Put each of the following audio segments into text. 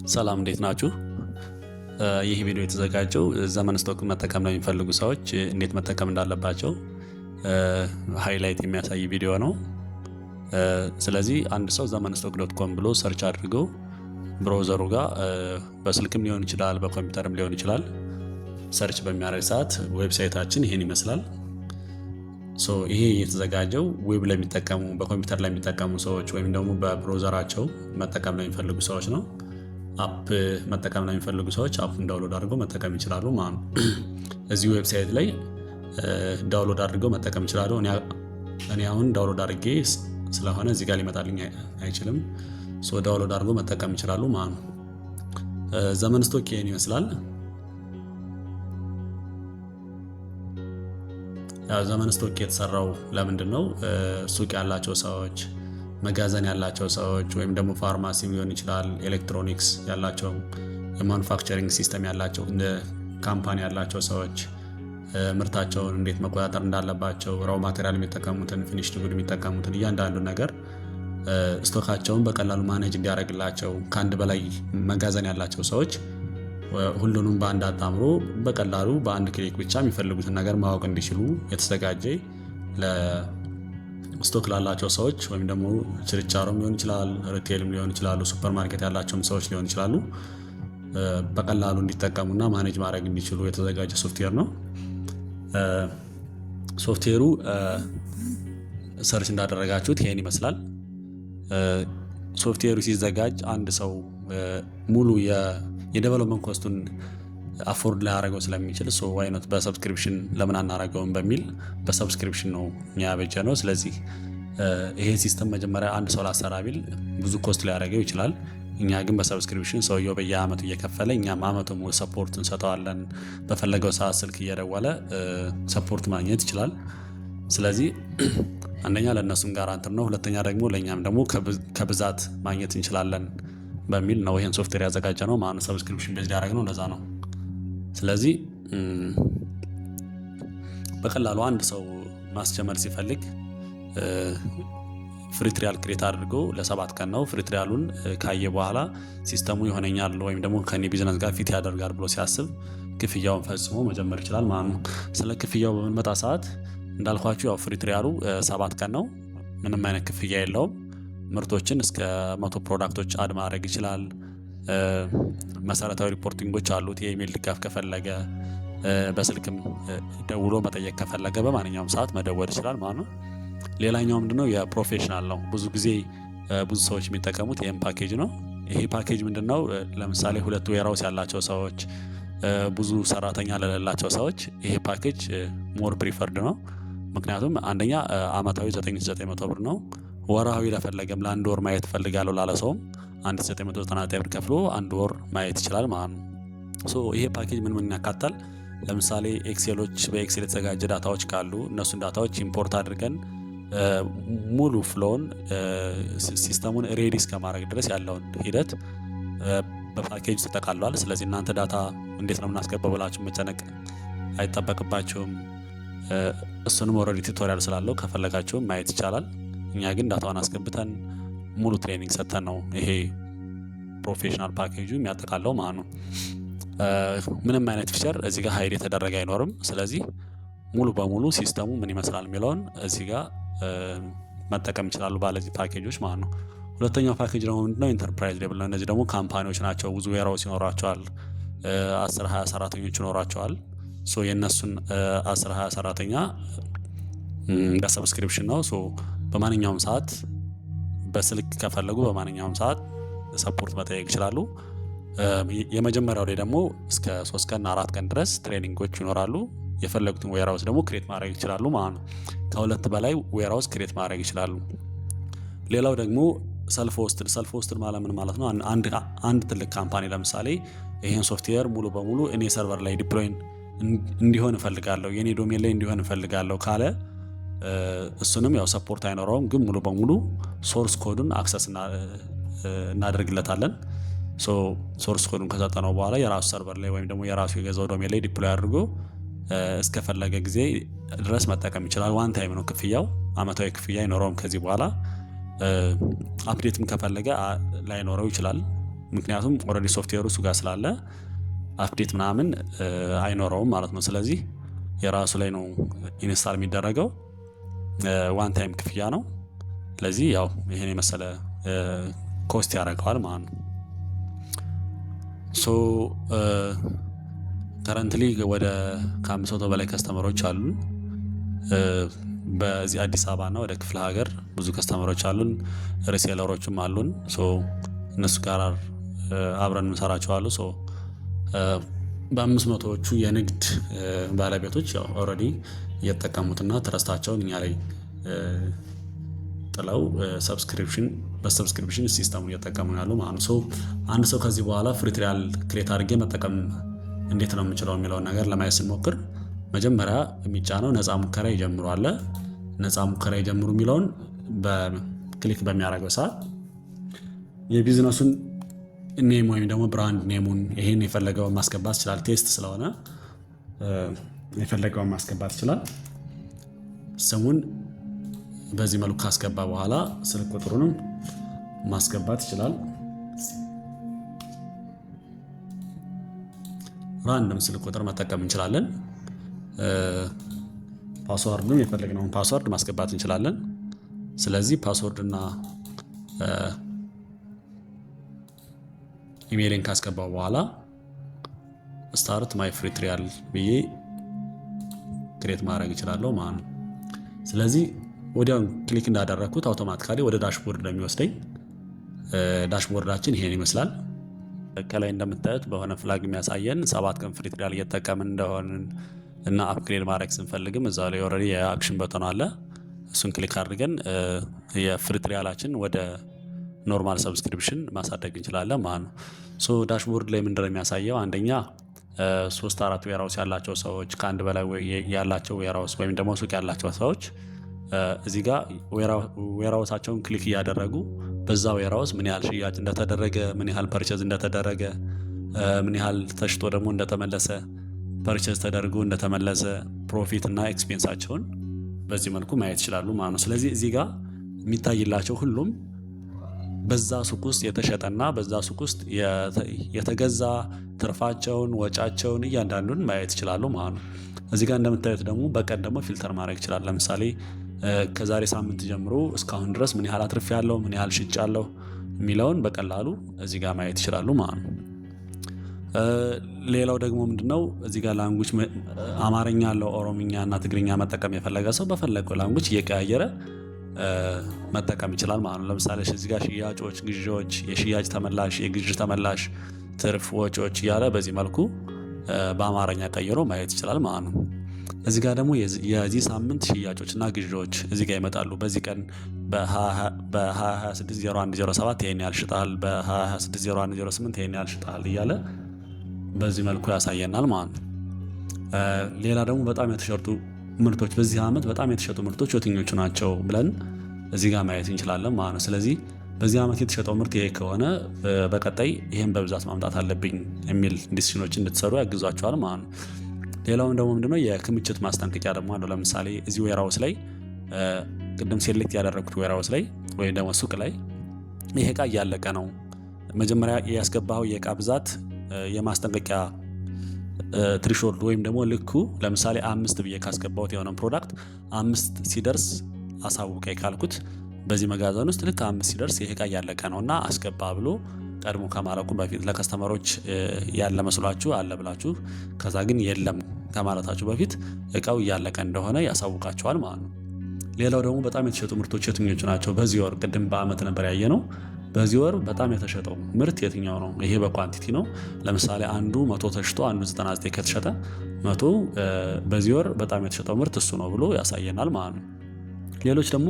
ሰላም እንዴት ናችሁ? ይህ ቪዲዮ የተዘጋጀው ዘመን ስቶክ መጠቀም ለሚፈልጉ ሰዎች እንዴት መጠቀም እንዳለባቸው ሃይላይት የሚያሳይ ቪዲዮ ነው። ስለዚህ አንድ ሰው ዘመን ስቶክ ዶት ኮም ብሎ ሰርች አድርጎ ብራውዘሩ ጋር በስልክም ሊሆን ይችላል፣ በኮምፒውተርም ሊሆን ይችላል። ሰርች በሚያደርግ ሰዓት ዌብሳይታችን ይሄን ይመስላል። ይሄ የተዘጋጀው ዌብ ለሚጠቀሙ በኮምፒውተር ለሚጠቀሙ ሰዎች ወይም ደግሞ በብራውዘራቸው መጠቀም ለሚፈልጉ ሰዎች ነው። አፕ መጠቀም ለሚፈልጉ ሰዎች አፑን ዳውንሎድ አድርገው መጠቀም ይችላሉ ማለት ነው። እዚህ ዌብሳይት ላይ ዳውንሎድ አድርገው መጠቀም ይችላሉ። እኔ አሁን ዳውንሎድ አድርጌ ስለሆነ እዚህ ጋር ሊመጣልኝ አይችልም። ዳውንሎድ አድርገው መጠቀም ይችላሉ ማለት ነው። ዘመን ስቶክ ይሄን ይመስላል። ዘመን ስቶክ የተሰራው ለምንድን ነው? ሱቅ ያላቸው ሰዎች፣ መጋዘን ያላቸው ሰዎች ወይም ደግሞ ፋርማሲ ሊሆን ይችላል፣ ኤሌክትሮኒክስ ያላቸው፣ የማኑፋክቸሪንግ ሲስተም ያላቸው እንደ ካምፓኒ ያላቸው ሰዎች ምርታቸውን እንዴት መቆጣጠር እንዳለባቸው፣ ራው ማቴሪያል የሚጠቀሙትን፣ ፊኒሽድ ጉድ የሚጠቀሙትን እያንዳንዱን ነገር ስቶካቸውን በቀላሉ ማኔጅ እንዲያደርግላቸው ከአንድ በላይ መጋዘን ያላቸው ሰዎች ሁሉንም በአንድ አጣምሮ በቀላሉ በአንድ ክሊክ ብቻ የሚፈልጉትን ነገር ማወቅ እንዲችሉ የተዘጋጀ ለስቶክ ላላቸው ሰዎች ወይም ደግሞ ችርቻሮም ሊሆን ይችላል፣ ሪቴልም ሊሆን ይችላሉ፣ ሱፐር ማርኬት ያላቸውም ሰዎች ሊሆን ይችላሉ በቀላሉ እንዲጠቀሙና ማኔጅ ማድረግ እንዲችሉ የተዘጋጀ ሶፍትዌር ነው። ሶፍትዌሩ ሰርች እንዳደረጋችሁት ይሄን ይመስላል። ሶፍትዌሩ ሲዘጋጅ አንድ ሰው ሙሉ የዴቨሎፕመንት ኮስቱን አፎርድ ላያደርገው ስለሚችል ዋይኖት በሰብስክሪፕሽን ለምን አናደርገውም በሚል በሰብስክሪፕሽን ነው የሚያበጀ ነው። ስለዚህ ይሄ ሲስተም መጀመሪያ አንድ ሰው ላሰራ ቢል ብዙ ኮስት ሊያደርገው ይችላል። እኛ ግን በሰብስክሪፕሽን ሰውየው በየአመቱ እየከፈለ እኛም አመቱ ሙሉ ሰፖርት እንሰጠዋለን። በፈለገው ሰዓት ስልክ እየደወለ ሰፖርት ማግኘት ይችላል። ስለዚህ አንደኛ ለእነሱም ጋራንትር ነው፣ ሁለተኛ ደግሞ ለእኛም ደግሞ ከብዛት ማግኘት እንችላለን በሚል ነው ይሄን ሶፍትዌር ያዘጋጀ ነው ማለት ሰብስክሪፕሽን ቤዝ ያደረግ ነው። እንደዛ ነው። ስለዚህ በቀላሉ አንድ ሰው ማስጀመር ሲፈልግ ፍሪ ትሪያል ክሬት አድርጎ ለ7 ቀን ነው። ፍሪ ትሪያሉን ካየ በኋላ ሲስተሙ ይሆነኛል ወይም ደግሞ ከኔ ቢዝነስ ጋር ፊት ያደርጋል ብሎ ሲያስብ ክፍያውን ፈጽሞ መጀመር ይችላል ማለት ነው። ስለ ክፍያው በምንመጣ ሰዓት እንዳልኳችሁ ያው ፍሪ ትሪያሉ 7 ቀን ነው። ምንም አይነት ክፍያ የለውም። ምርቶችን እስከ 100 ፕሮዳክቶች አድ ማድረግ ይችላል። መሰረታዊ ሪፖርቲንጎች አሉት። የኢሜል ድጋፍ ከፈለገ በስልክም ደውሎ መጠየቅ ከፈለገ በማንኛውም ሰዓት መደወል ይችላል ማለት ነው። ሌላኛው ምንድነው የፕሮፌሽናል ነው። ብዙ ጊዜ ብዙ ሰዎች የሚጠቀሙት ይህም ፓኬጅ ነው። ይሄ ፓኬጅ ምንድነው? ለምሳሌ 2 ዌርሃውስ ያላቸው ሰዎች፣ ብዙ ሰራተኛ ለሌላቸው ሰዎች ይሄ ፓኬጅ ሞር ፕሪፈርድ ነው። ምክንያቱም አንደኛ አመታዊ 9900 ብር ነው። ወራዊ ለፈለገም ለአንድ ወር ማየት ፈልጋለሁ ላለ ሰውም 1999 ብር ከፍሎ አንድ ወር ማየት ይችላል ማለት ነው። ይሄ ፓኬጅ ምን ያካታል? ለምሳሌ ኤክሴሎች በኤክሴል የተዘጋጀ ዳታዎች ካሉ እነሱን ዳታዎች ኢምፖርት አድርገን ሙሉ ፍሎውን ሲስተሙን ሬዲ እስከማድረግ ድረስ ያለውን ሂደት በፓኬጅ ተጠቃሏል። ስለዚህ እናንተ ዳታ እንዴት ነው የምናስገባው ብላችሁ መጨነቅ አይጠበቅባችሁም። እሱንም ኦልሬዲ ቱቶሪያል ስላለው ከፈለጋችሁም ማየት ይቻላል። እኛ ግን ዳታውን አስገብተን ሙሉ ትሬኒንግ ሰጥተን ነው ይሄ ፕሮፌሽናል ፓኬጁ የሚያጠቃለው ማለት ነው። ምንም አይነት ፊቸር እዚህ ጋር ሀይድ የተደረገ አይኖርም። ስለዚህ ሙሉ በሙሉ ሲስተሙ ምን ይመስላል የሚለውን እዚህ ጋር መጠቀም ይችላሉ ባለዚህ ፓኬጆች ማለት ነው። ሁለተኛው ፓኬጅ ደግሞ ምንድነው? ኢንተርፕራይዝ ሌቭል ነው። እነዚህ ደግሞ ካምፓኒዎች ናቸው። ብዙ ዌርሃውስ ይኖራቸዋል። 10-20 ሰራተኞች ይኖራቸዋል። የእነሱን 10-20 ሰራተኛ በሰብስክሪፕሽን ነው። በማንኛውም ሰዓት በስልክ ከፈለጉ በማንኛውም ሰዓት ሰፖርት መጠየቅ ይችላሉ። የመጀመሪያው ላይ ደግሞ እስከ 3 ቀን 4 ቀን ድረስ ትሬኒንጎች ይኖራሉ። የፈለጉትን ዌርሃውስ ደግሞ ክሬት ማድረግ ይችላሉ ማለት ነው። ከ2 በላይ ዌርሃውስ ክሬት ማድረግ ይችላሉ። ሌላው ደግሞ ሰልፍ ሆስትድ ማለት ምን ማለት ነው? አንድ ትልቅ ካምፓኒ ለምሳሌ ይሄን ሶፍትዌር ሙሉ በሙሉ እኔ ሰርቨር ላይ ዲፕሎይ እንዲሆን እፈልጋለሁ፣ የኔ ዶሜን ላይ እንዲሆን እፈልጋለሁ ካለ እሱንም ያው ሰፖርት አይኖረውም፣ ግን ሙሉ በሙሉ ሶርስ ኮዱን አክሰስ እናደርግለታለን። ሶርስ ኮዱን ከሰጠነው በኋላ የራሱ ሰርቨር ላይ ወይም ደግሞ የራሱ የገዛው ዶሜን ላይ ዲፕሎይ አድርጎ እስከፈለገ ጊዜ ድረስ መጠቀም ይችላል። ዋን ታይም ነው ክፍያው፣ አመታዊ ክፍያ አይኖረውም ከዚህ በኋላ። አፕዴትም ከፈለገ ላይኖረው ይችላል። ምክንያቱም ኦልሬዲ ሶፍትዌሩ እሱ ጋር ስላለ አፕዴት ምናምን አይኖረውም ማለት ነው። ስለዚህ የራሱ ላይ ነው ኢንስታል የሚደረገው። ዋን ታይም ክፍያ ነው። ስለዚህ ያው ይሄን የመሰለ ኮስት ያደርገዋል ማለት ነው። ሶ ከረንትሊ ወደ ከ500 በላይ ከስተመሮች አሉን በዚህ አዲስ አበባ እና ወደ ክፍለ ሀገር ብዙ ከስተመሮች አሉን። ሪሴለሮችም አሉን። ሶ እነሱ ጋር አብረን እንሰራቸው አሉ። ሶ በ500ዎቹ የንግድ ባለቤቶች ያው ኦልሬዲ እየተጠቀሙትና ትረስታቸውን እኛ ላይ ጥለው በሰብስክሪፕሽን ሲስተሙን እየተጠቀሙ ያሉ ማለት ነው። አንድ ሰው ከዚህ በኋላ ፍሪ ትሪያል ክሬት አድርጌ መጠቀም እንዴት ነው የምችለው የሚለውን ነገር ለማየት ስንሞክር መጀመሪያ የሚጫነው ነፃ ሙከራ ይጀምሩ አለ። ነፃ ሙከራ ይጀምሩ የሚለውን በክሊክ በሚያደርገው ሰዓት የቢዝነሱን ኔም ወይም ደግሞ ብራንድ ኔሙን ይሄን የፈለገውን ማስገባት ይችላል። ቴስት ስለሆነ የፈለገውን ማስገባት ይችላል። ስሙን በዚህ መልኩ ካስገባ በኋላ ስልክ ቁጥሩንም ማስገባት ይችላል። ራንደም ስልክ ቁጥር መጠቀም እንችላለን። ፓስወርድም የፈለግነውን ፓስወርድ ማስገባት እንችላለን። ስለዚህ ፓስወርድና ኢሜይልን ካስገባው በኋላ ስታርት ማይ ፍሪ ትሪያል ብዬ ክሬት ማድረግ እችላለሁ ማለት ነው። ስለዚህ ወዲያውን ክሊክ እንዳደረግኩት አውቶማቲካሊ ወደ ዳሽቦርድ እንደሚወስደኝ ዳሽቦርዳችን ይሄን ይመስላል። ከላይ እንደምታዩት በሆነ ፍላግ የሚያሳየን 7 ቀን ፍሪ ትሪያል እየተጠቀምን እንደሆንን እና አፕግሬድ ማድረግ ስንፈልግም እዛ ላይ ኦልሬዲ የአክሽን በተን አለ። እሱን ክሊክ አድርገን የፍሪ ትሪያላችን ወደ ኖርማል ሰብስክሪፕሽን ማሳደግ እንችላለን ማለት ነው። ሶ ዳሽቦርድ ላይ ምንድነው የሚያሳየው? አንደኛ 3-4 ዌራውስ ያላቸው ሰዎች ከአንድ በላይ ያላቸው ዌራውስ ወይም ደግሞ ሱቅ ያላቸው ሰዎች እዚህ ጋር ዌራውሳቸውን ክሊክ እያደረጉ በዛ ዌራውስ ምን ያህል ሽያጭ እንደተደረገ፣ ምን ያህል ፐርቼዝ እንደተደረገ፣ ምን ያህል ተሽጦ ደግሞ እንደተመለሰ፣ ፐርቼዝ ተደርጎ እንደተመለሰ ፕሮፊት እና ኤክስፔንሳቸውን በዚህ መልኩ ማየት ይችላሉ ማለት ነው። ስለዚህ እዚህ ጋር የሚታይላቸው ሁሉም በዛ ሱቅ ውስጥ የተሸጠና በዛ ሱቅ ውስጥ የተገዛ ትርፋቸውን፣ ወጫቸውን እያንዳንዱን ማየት ይችላሉ ማለት ነው። እዚህ ጋር እንደምታዩት ደግሞ በቀን ደግሞ ፊልተር ማድረግ ይችላል። ለምሳሌ ከዛሬ ሳምንት ጀምሮ እስካሁን ድረስ ምን ያህል አትርፍ ያለው፣ ምን ያህል ሽጭ ያለው የሚለውን በቀላሉ እዚህ ጋር ማየት ይችላሉ ማለት ነው። ሌላው ደግሞ ምንድነው እዚህ ጋር ላንጉጅ አማርኛ ያለው ኦሮምኛ እና ትግርኛ መጠቀም የፈለገ ሰው በፈለገው ላንጉጅ እየቀያየረ መጠቀም ይችላል ማለት ነው። ለምሳሌ እዚህ ጋር ሽያጮች፣ ግዢዎች፣ የሽያጭ ተመላሽ፣ የግዢ ተመላሽ፣ ትርፍ፣ ወጪዎች እያለ በዚህ መልኩ በአማርኛ ቀይሮ ማየት ይችላል ማለት ነው። እዚህ ጋር ደግሞ የዚህ ሳምንት ሽያጮችና ግዢዎች እዚህ ጋር ይመጣሉ። በዚህ ቀን በ2026/01/07 ይሄን ያህል ሽጣል፣ በ2026/01/08 ይሄን ያህል ሽጣል እያለ በዚህ መልኩ ያሳየናል ማለት ነው። ሌላ ደግሞ በጣም የተሸጡ ምርቶች በዚህ ዓመት በጣም የተሸጡ ምርቶች የትኞቹ ናቸው ብለን እዚህ ጋር ማየት እንችላለን ማለት ነው። ስለዚህ በዚህ ዓመት የተሸጠው ምርት ይሄ ከሆነ በቀጣይ ይሄን በብዛት ማምጣት አለብኝ የሚል ዲሲሽኖች እንድትሰሩ ያግዟቸዋል ማለት ነው። ሌላውን ደግሞ ምንድነው የክምችት ማስጠንቀቂያ ደግሞ አለው። ለምሳሌ እዚህ ዌራውስ ላይ ቅድም ሴሌክት ያደረኩት ዌራውስ ላይ ወይም ደግሞ ሱቅ ላይ ይሄ ዕቃ እያለቀ ነው፣ መጀመሪያ ያስገባው የዕቃ ብዛት የማስጠንቀቂያ ትሪሾልድ ወይም ደግሞ ልኩ ለምሳሌ 5 ብዬ ካስገባሁት የሆነ ፕሮዳክት 5 ሲደርስ አሳውቀኝ ካልኩት በዚህ መጋዘን ውስጥ ልክ 5 ሲደርስ ይሄ ዕቃ እያለቀ ነውና አስገባ ብሎ ቀድሞ ከማለቁ በፊት ለከስተመሮች ያለ መስሏችሁ አለ ብላችሁ ከዛ ግን የለም ከማለታችሁ በፊት ዕቃው እያለቀ እንደሆነ ያሳውቃችኋል ማለት ነው። ሌላው ደግሞ በጣም የተሸጡ ምርቶች የትኞቹ ናቸው? በዚህ ወር ቅድም በአመት ነበር ያየነው። በዚህ ወር በጣም የተሸጠው ምርት የትኛው ነው? ይሄ በኳንቲቲ ነው። ለምሳሌ አንዱ 100 ተሽጦ አንዱ 99 ከተሸጠ 100 በዚህ ወር በጣም የተሸጠው ምርት እሱ ነው ብሎ ያሳየናል ማለት ነው። ሌሎች ደግሞ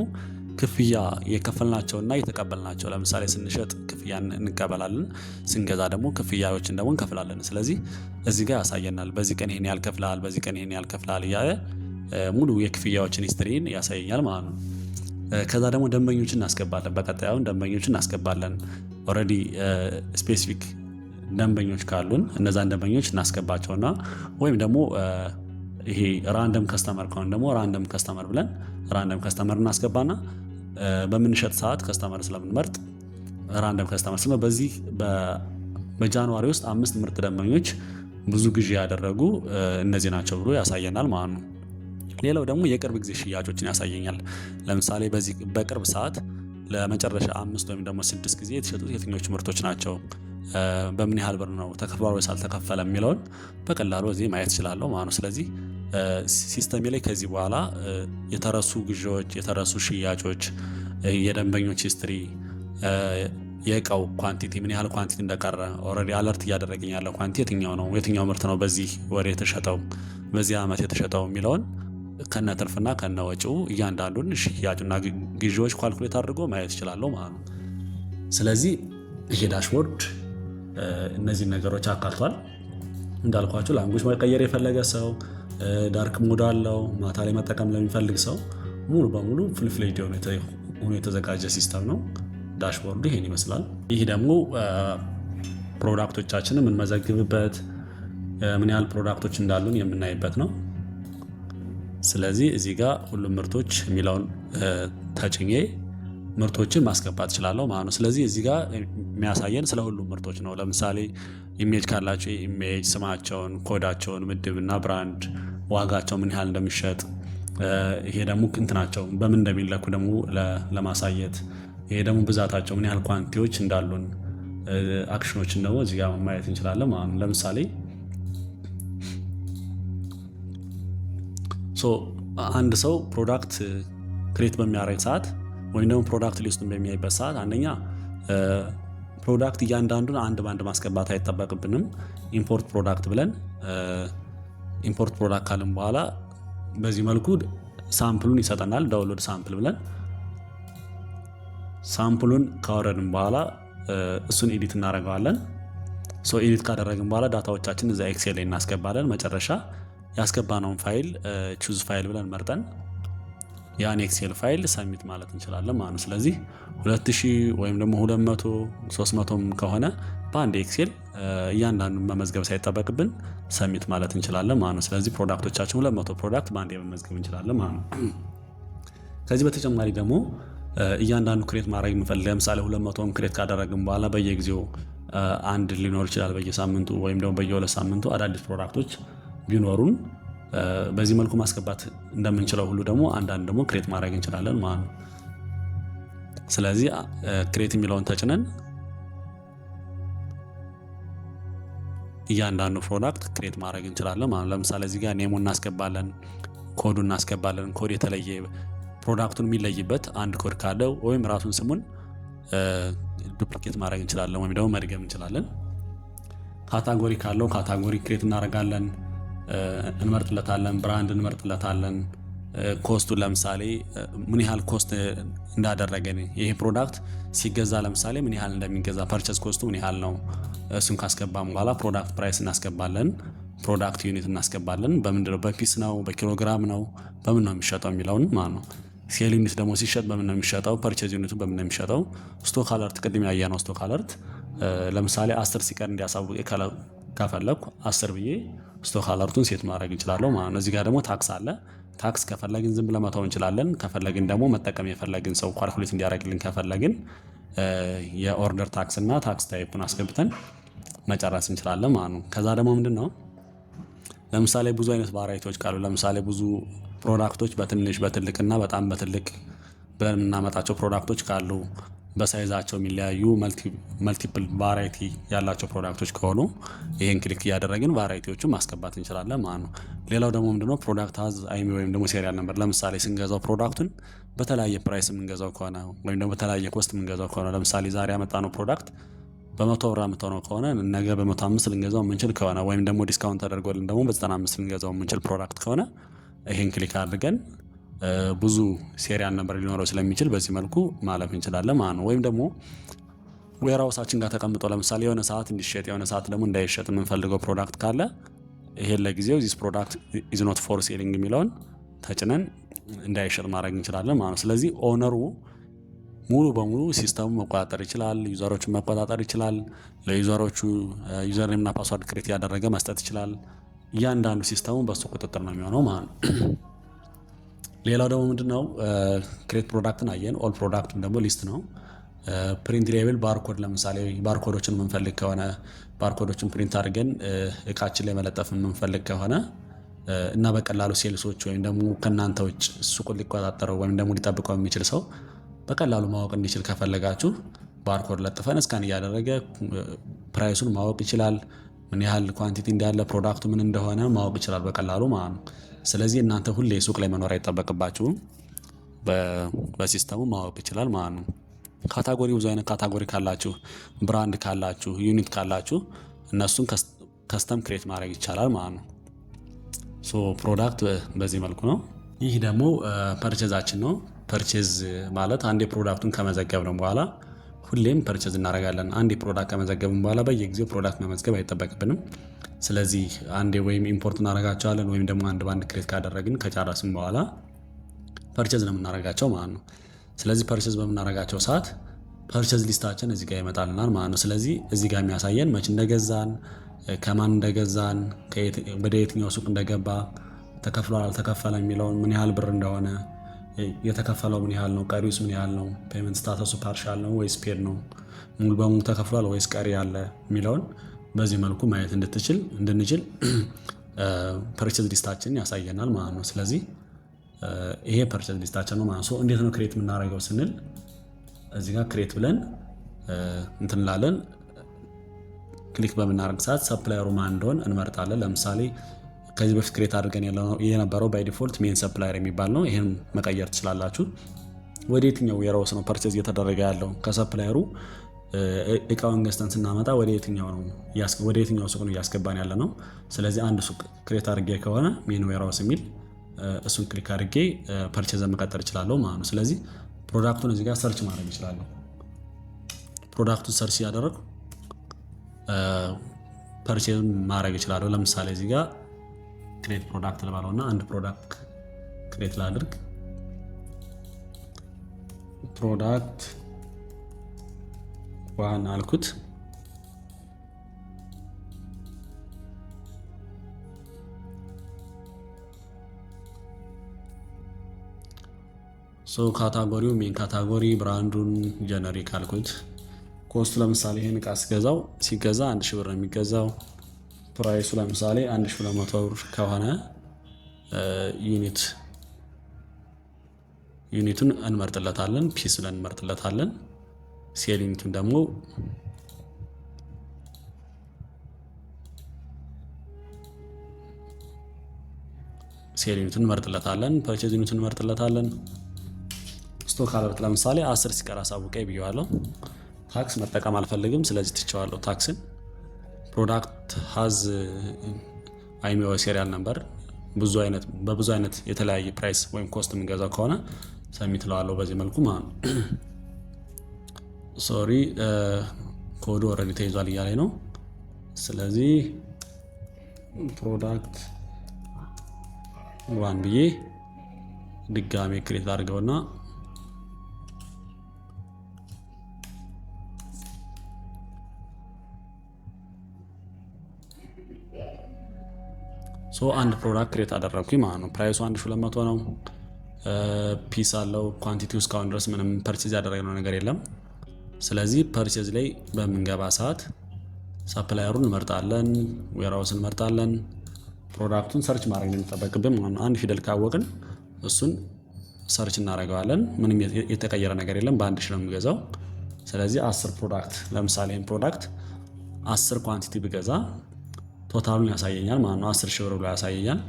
ክፍያ የከፈልናቸውና የተቀበልናቸው፣ ለምሳሌ ስንሸጥ ክፍያ እንቀበላለን፣ ስንገዛ ደግሞ ክፍያዎችን ደግሞ እንከፍላለን። ስለዚህ እዚህ ጋር ያሳየናል። በዚህ ቀን ይሄን ያህል ከፍላል፣ በዚህ ቀን ይሄን ያህል ከፍላል እያለ ሙሉ የክፍያዎችን ሂስትሪን ያሳየኛል ማለት ነው። ከዛ ደግሞ ደንበኞችን እናስገባለን። በቀጣዩን ደንበኞችን እናስገባለን። ኦልሬዲ ስፔሲፊክ ደንበኞች ካሉን እነዛን ደንበኞች እናስገባቸውና ወይም ደግሞ ይሄ ራንደም ከስተመር ከሆነ ደግሞ ራንደም ከስተመር ብለን ራንደም ከስተመር እናስገባና በምንሸጥ ሰዓት ከስተመር ስለምንመርጥ ራንደም ከስተመር በዚህ በጃንዋሪ ውስጥ 5 ምርጥ ደንበኞች ብዙ ግዢ ያደረጉ እነዚህ ናቸው ብሎ ያሳየናል ማለት ነው። ሌላው ደግሞ የቅርብ ጊዜ ሽያጮችን ያሳየኛል። ለምሳሌ በቅርብ ሰዓት ለመጨረሻ 5 ወይም ደግሞ 6 ጊዜ የተሸጡት የትኞቹ ምርቶች ናቸው፣ በምን ያህል ብር ነው ተከፍሏል ወይስ አልተከፈለም የሚለውን በቀላሉ እዚህ ማየት እችላለሁ ማለት ነው። ስለዚህ ሲስተሜ ላይ ከዚህ በኋላ የተረሱ ግዢዎች፣ የተረሱ ሽያጮች፣ የደንበኞች ሂስትሪ፣ የእቃው ኳንቲቲ ምን ያህል ኳንቲቲ እንደቀረ ኦልሬዲ አለርት እያደረገኝ ያለው ኳንቲቲ የትኛው ነው፣ የትኛው ምርት ነው በዚህ ወር የተሸጠው፣ በዚህ ዓመት የተሸጠው የሚለውን ከነ ትርፍና ከነ ወጪው እያንዳንዱን ሽያጭና ግዢዎች ኳልኩሌት አድርጎ ማየት ይችላለሁ ማለት ነው። ስለዚህ ይሄ ዳሽቦርድ እነዚህ ነገሮች አካቷል። እንዳልኳችሁ ላንጉጅ መቀየር የፈለገ ሰው ዳርክ ሞድ አለው። ማታ ላይ መጠቀም ለሚፈልግ ሰው ሙሉ በሙሉ ፍልፍሌድ ሆኖ የተዘጋጀ ሲስተም ነው። ዳሽቦርዱ ይሄን ይመስላል። ይህ ደግሞ ፕሮዳክቶቻችንን የምንመዘግብበት ምን ያህል ፕሮዳክቶች እንዳሉን የምናይበት ነው። ስለዚህ እዚህ ጋር ሁሉም ምርቶች የሚለውን ተጭኜ ምርቶችን ማስገባት እችላለሁ ማለት ነው። ስለዚህ እዚህ ጋር የሚያሳየን ስለ ሁሉም ምርቶች ነው። ለምሳሌ ኢሜጅ ካላቸው ኢሜጅ ስማቸውን፣ ኮዳቸውን፣ ምድብና ብራንድ፣ ዋጋቸው ምን ያህል እንደሚሸጥ፣ ይሄ ደግሞ እንትናቸው በምን እንደሚለኩ ደግሞ ለማሳየት፣ ይሄ ደግሞ ብዛታቸው ምን ያህል ኳንቲቲዎች እንዳሉን፣ አክሽኖችን ደግሞ እዚህ ጋር ማየት እንችላለን ማለት ነው። ለምሳሌ አንድ ሰው ፕሮዳክት ክሬት በሚያደርግ ሰዓት ወይም ደግሞ ፕሮዳክት ሊስቱን በሚያይበት ሰዓት አንደኛ ፕሮዳክት እያንዳንዱን አንድ ባንድ ማስገባት አይጠበቅብንም። ኢምፖርት ፕሮዳክት ብለን ኢምፖርት ፕሮዳክት ካልን በኋላ በዚህ መልኩ ሳምፕሉን ይሰጠናል። ዳውንሎድ ሳምፕል ብለን ሳምፕሉን ካወረድን በኋላ እሱን ኤዲት እናደርገዋለን። ኤዲት ካደረግን በኋላ ዳታዎቻችን እዛ ኤክሴል ላይ እናስገባለን። መጨረሻ ያስገባነውን ፋይል ቹዝ ፋይል ብለን መርጠን ያን ኤክሴል ፋይል ሰሚት ማለት እንችላለን ማለት ነው። ስለዚህ 2000 ወይም ደግሞ 200 300 ከሆነ በአንድ ኤክሴል እያንዳንዱን መመዝገብ ሳይጠበቅብን ሰሚት ማለት እንችላለን ማለት ነው። ስለዚህ ፕሮዳክቶቻችን 200 ፕሮዳክት በአንድ መመዝገብ እንችላለን ማለት ነው። ከዚህ በተጨማሪ ደግሞ እያንዳንዱ ክሬት ማድረግ የምፈልግ ለምሳሌ 200ን ክሬት ካደረግን በኋላ በየጊዜው አንድ ሊኖር ይችላል፣ በየሳምንቱ ወይም ደግሞ በየ2 ሳምንቱ አዳዲስ ፕሮዳክቶች ቢኖሩን በዚህ መልኩ ማስገባት እንደምንችለው ሁሉ ደግሞ አንዳንድ ደግሞ ክሬት ማድረግ እንችላለን ማለት ነው። ስለዚህ ክሬት የሚለውን ተጭነን እያንዳንዱ ፕሮዳክት ክሬት ማድረግ እንችላለን ማለት ነው። ለምሳሌ እዚህ ጋር ኔሙን እናስገባለን፣ ኮዱን እናስገባለን። ኮድ የተለየ ፕሮዳክቱን የሚለይበት አንድ ኮድ ካለው ወይም ራሱን ስሙን ዱፕሊኬት ማድረግ እንችላለን ወይም ደግሞ መድገም እንችላለን። ካታጎሪ ካለው ካታጎሪ ክሬት እናደርጋለን፣ እንመርጥለታለን፣ ብራንድ እንመርጥለታለን። ኮስቱን ለምሳሌ ምን ያህል ኮስት እንዳደረገን ይሄ ፕሮዳክት ሲገዛ ለምሳሌ ምን ያህል እንደሚገዛ ፐርቸስ ኮስቱ ምን ያህል ነው። እሱን ካስገባም በኋላ ፕሮዳክት ፕራይስ እናስገባለን፣ ፕሮዳክት ዩኒት እናስገባለን። በምንድነው በፒስ ነው በኪሎግራም ነው በምን ነው የሚሸጠው የሚለውን ማለት ነው። ሴል ዩኒት ደግሞ ሲሸጥ በምን ነው የሚሸጠው፣ ፐርቸዝ ዩኒቱ በምን ነው የሚሸጠው። ስቶክ አለርት ቅድም ያየነው ስቶክ አለርት ለምሳሌ 10 ሲቀር እንዲያሳውቅ ከፈለኩ 10 ብዬ ስቶክ አለርቱን ሴት ማድረግ እንችላለሁ ማለት ነው። እዚህ ጋር ደግሞ ታክስ አለ። ታክስ ከፈለግን ዝም ብለን መተው እንችላለን። ከፈለግን ደግሞ መጠቀም የፈለግን ሰው ኳልኩሌት እንዲያደርግልን ከፈለግን የኦርደር ታክስ እና ታክስ ታይፑን አስገብተን መጨረስ እንችላለን ማለት ነው። ከዛ ደግሞ ምንድነው ለምሳሌ ብዙ አይነት ቫራይቲዎች ካሉ ለምሳሌ ብዙ ፕሮዳክቶች በትንሽ በትልቅና በጣም በትልቅ ብለን የምናመጣቸው ፕሮዳክቶች ካሉ በሳይዛቸው የሚለያዩ መልቲፕል ቫራይቲ ያላቸው ፕሮዳክቶች ከሆኑ ይሄን ክሊክ እያደረግን ቫራይቲዎቹን ማስገባት እንችላለን ማለት ነው። ሌላው ደግሞ ምንድነው ፕሮዳክት ሀዝ አይሚ ወይም ደግሞ ሴሪያል ነምበር። ለምሳሌ ስንገዛው ፕሮዳክቱን በተለያየ ፕራይስ የምንገዛው ከሆነ ወይም ደግሞ በተለያየ ኮስት የምንገዛው ከሆነ ለምሳሌ ዛሬ ያመጣነው ፕሮዳክት በ100 ብር የምትሆነው ከሆነ ነገ በ105 ልንገዛው የምንችል ከሆነ ወይም ደግሞ ዲስካውንት ተደርጎልን ደግሞ በ95 ልንገዛው የምንችል ፕሮዳክት ከሆነ ይሄን ክሊክ አድርገን ብዙ ሴሪያል ነምበር ሊኖረው ስለሚችል በዚህ መልኩ ማለፍ እንችላለን ማለት ነው። ወይም ደግሞ ዌርሃውሳችን ጋር ተቀምጦ ለምሳሌ የሆነ ሰዓት እንዲሸጥ የሆነ ሰዓት ደግሞ እንዳይሸጥ የምንፈልገው ፕሮዳክት ካለ ይሄን ለጊዜው ዚስ ፕሮዳክት ኢዝ ኖት ፎር ሴሊንግ የሚለውን ተጭነን እንዳይሸጥ ማድረግ እንችላለን ማለት ነው። ስለዚህ ኦነሩ ሙሉ በሙሉ ሲስተሙ መቆጣጠር ይችላል፣ ዩዘሮችን መቆጣጠር ይችላል። ለዩዘሮቹ ዩዘር ኔም እና ፓስወርድ ክሬት ያደረገ መስጠት ይችላል። እያንዳንዱ ሲስተሙ በሱ ቁጥጥር ነው የሚሆነው ማለት ነው። ሌላው ደግሞ ምንድነው ክሬት ፕሮዳክትን አየን። ኦል ፕሮዳክትን ደግሞ ሊስት ነው። ፕሪንት ሌብል ባርኮድ ለምሳሌ ባርኮዶችን የምንፈልግ ከሆነ ባርኮዶችን ፕሪንት አድርገን እቃችን ላይ መለጠፍ የምንፈልግ ከሆነ እና በቀላሉ ሴልሶች ወይም ደግሞ ከእናንተ ውጭ ሱቁን ሊቆጣጠረው ወይም ደግሞ ሊጠብቀው የሚችል ሰው በቀላሉ ማወቅ እንዲችል ከፈለጋችሁ ባርኮድ ለጥፈን እስካን እያደረገ ፕራይሱን ማወቅ ይችላል። ምን ያህል ኳንቲቲ እንዳለ ፕሮዳክቱ ምን እንደሆነ ማወቅ ይችላል በቀላሉ ማለት ነው። ስለዚህ እናንተ ሁሌ ሱቅ ላይ መኖር አይጠበቅባችሁም፣ በሲስተሙ ማወቅ ይችላል ማለት ነው። ካታጎሪ ብዙ አይነት ካታጎሪ ካላችሁ፣ ብራንድ ካላችሁ፣ ዩኒት ካላችሁ እነሱን ከስተም ክሬት ማድረግ ይቻላል ማለት ነው። ሶ ፕሮዳክት በዚህ መልኩ ነው። ይህ ደግሞ ፐርቼዛችን ነው። ፐርቼዝ ማለት አንዴ ፕሮዳክቱን ከመዘገብነው በኋላ ሁሌም ፐርቼዝ እናደርጋለን። አንዴ ፕሮዳክት ከመዘገብን በኋላ በየጊዜው ፕሮዳክት መመዝገብ አይጠበቅብንም። ስለዚህ አንዴ ወይም ኢምፖርት እናደርጋቸዋለን ወይም ደግሞ አንድ ባንድ ክሬት ካደረግን ከጨረስን በኋላ ፐርቼዝ ነው የምናደርጋቸው ማለት ነው። ስለዚህ ፐርቼዝ በምናደርጋቸው ሰዓት ፐርቼዝ ሊስታችን እዚህ ጋር ይመጣልናል ማለት ነው። ስለዚህ እዚህ ጋር የሚያሳየን መቼ እንደገዛን፣ ከማን እንደገዛን፣ ወደ የትኛው ሱቅ እንደገባ፣ ተከፍሏል አልተከፈለ የሚለውን ምን ያህል ብር እንደሆነ፣ የተከፈለው ምን ያህል ነው፣ ቀሪውስ ምን ያህል ነው፣ ፔመንት ስታተሱ ፓርሻል ነው ወይስ ፔድ ነው፣ ሙሉ በሙሉ ተከፍሏል ወይስ ቀሪ ያለ የሚለውን በዚህ መልኩ ማየት እንድንችል ፐርቼዝ ሊስታችንን ያሳየናል ማለት ነው። ስለዚህ ይሄ ፐርቼዝ ሊስታችን ነው ማለት ነው። እንዴት ነው ክሬት የምናደርገው ስንል እዚህ ጋር ክሬት ብለን እንትንላለን። ክሊክ በምናደርግ ሰዓት ሰፕላየሩ ማን እንደሆነ እንመርጣለን። ለምሳሌ ከዚህ በፊት ክሬት አድርገን የነበረው ባይ ዲፎልት ሜን ሰፕላየር የሚባል ነው። ይሄን መቀየር ትችላላችሁ። ወደ የትኛው ዌርሃውስ ነው ፐርቼዝ እየተደረገ ያለው? ከሰፕላየሩ እቃውን ገዝተን ስናመጣ ወደ የትኛው ሱቅ ነው እያስገባን ያለ ነው። ስለዚህ አንድ ሱቅ ክሬት አድርጌ ከሆነ ሜን ዌርሃውስ የሚል እሱን ክሊክ አድርጌ ፐርቼዝ መቀጠል እችላለሁ ማለት ነው። ስለዚህ ፕሮዳክቱን እዚህ ጋር ሰርች ማድረግ እችላለሁ። ፕሮዳክቱን ሰርች ያደረግ ፐርቼዝ ማድረግ እችላለሁ። ለምሳሌ እዚህ ጋር ክሬት ፕሮዳክት ልባለውና አንድ ፕሮዳክት ክሬት ላድርግ። ፕሮዳክት ዋን አልኩት። ካታጎሪው ሜን ካታጎሪ፣ ብራንዱን ጀነሪክ አልኩት። ኮስቱ ለምሳሌ ይሄን እቃ ሲገዛ 1000 ብር ነው የሚገዛው። ፕራይሱ ለምሳሌ 1200 ብር ከሆነ ዩኒቱን እንመርጥለታለን። ፒስ ብለን እንመርጥለታለን። ሴል ዩኒቱን ደግሞ እንመርጥለታለን። ፐርቼዝ ዩኒቱን እንመርጥለታለን። ስቶክ አለርት ለምሳሌ 10 ሲቀር አሳውቀኝ ብየዋለሁ። ታክስ መጠቀም አልፈልግም፣ ስለዚህ ትቼዋለሁ ታክስን። ፕሮዳክት ሀዝ አይሚኦ ሴሪያል ነምበር፣ በብዙ አይነት የተለያየ ፕራይስ ወይም ኮስት የምንገዛው ከሆነ ሰሚት ለዋለሁ በዚህ መልኩ ማለት ነው። ሶሪ ኮዱ ኦልሬዲ ተይዟል እያለኝ ነው። ስለዚህ ፕሮዳክት ዋን ብዬ ድጋሜ ክሬት አድርገውና አንድ ፕሮዳክት ክሬት አደረግኩኝ ማለት ነው። ፕራይሱ 1200 ነው። ፒስ አለው። ኳንቲቲው እስካሁን ድረስ ምንም ፐርቼዝ ያደረግነው ነገር የለም። ስለዚህ ፐርቼዝ ላይ በምንገባ ሰዓት ሰፕላየሩን እንመርጣለን፣ ዌርሃውስን እንመርጣለን። ፕሮዳክቱን ሰርች ማድረግ ነው የሚጠበቅብን ማለት ነው። አንድ ፊደል ካወቅን እሱን ሰርች እናደርገዋለን። ምንም የተቀየረ ነገር የለም። በአንድ ሺህ ነው የሚገዛው። ስለዚህ 10 ፕሮዳክት ለምሳሌ ፕሮዳክት 10 ኳንቲቲ ብገዛ ቶታሉን ያሳየኛል ማለት ነው። 10 ሺህ ብር ብሎ ያሳየኛል።